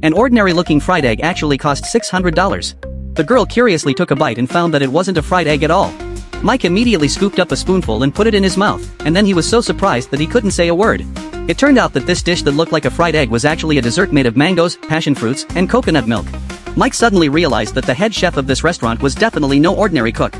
An ordinary-looking fried egg actually cost $600. The girl curiously took a bite and found that it wasn't a fried egg at all. Mike immediately scooped up a spoonful and put it in his mouth, and then he was so surprised that he couldn't say a word. It turned out that this dish that looked like a fried egg was actually a dessert made of mangoes, passion fruits, and coconut milk. Mike suddenly realized that the head chef of this restaurant was definitely no ordinary cook.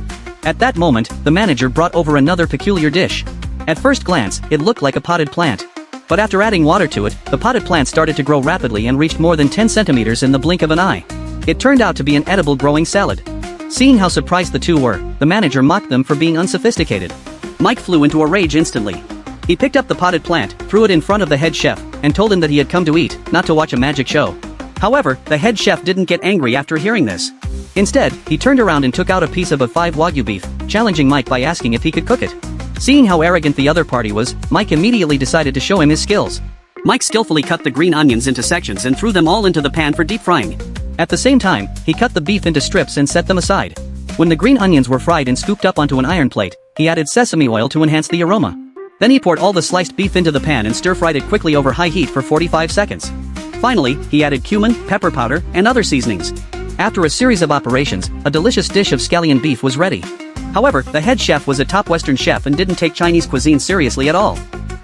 At that moment, the manager brought over another peculiar dish. At first glance, it looked like a potted plant. But after adding water to it, the potted plant started to grow rapidly and reached more than 10 centimeters in the blink of an eye. It turned out to be an edible growing salad. Seeing how surprised the two were, the manager mocked them for being unsophisticated. Mike flew into a rage instantly. He picked up the potted plant, threw it in front of the head chef, and told him that he had come to eat, not to watch a magic show. However, the head chef didn't get angry after hearing this. Instead, he turned around and took out a piece of A5 Wagyu beef, challenging Mike by asking if he could cook it. Seeing how arrogant the other party was, Mike immediately decided to show him his skills. Mike skillfully cut the green onions into sections and threw them all into the pan for deep frying. At the same time, he cut the beef into strips and set them aside. When the green onions were fried and scooped up onto an iron plate, he added sesame oil to enhance the aroma. Then he poured all the sliced beef into the pan and stir-fried it quickly over high heat for 45 seconds. Finally, he added cumin, pepper powder, and other seasonings. After a series of operations, a delicious dish of scallion beef was ready. However, the head chef was a top Western chef and didn't take Chinese cuisine seriously at all.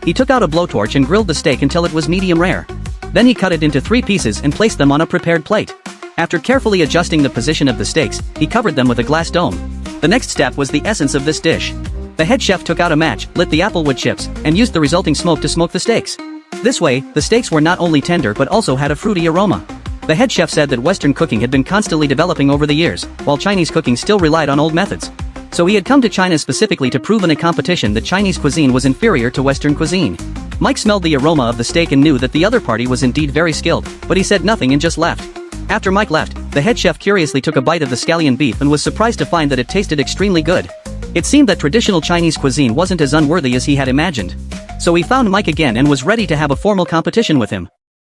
He took out a blowtorch and grilled the steak until it was medium rare. Then he cut it into 3 pieces and placed them on a prepared plate. After carefully adjusting the position of the steaks, he covered them with a glass dome. The next step was the essence of this dish. The head chef took out a match, lit the applewood chips, and used the resulting smoke to smoke the steaks. This way, the steaks were not only tender but also had a fruity aroma. The head chef said that Western cooking had been constantly developing over the years, while Chinese cooking still relied on old methods. So he had come to China specifically to prove in a competition that Chinese cuisine was inferior to Western cuisine. Mike smelled the aroma of the steak and knew that the other party was indeed very skilled, but he said nothing and just left. After Mike left, the head chef curiously took a bite of the scallion beef and was surprised to find that it tasted extremely good. It seemed that traditional Chinese cuisine wasn't as unworthy as he had imagined. So he found Mike again and was ready to have a formal competition with him.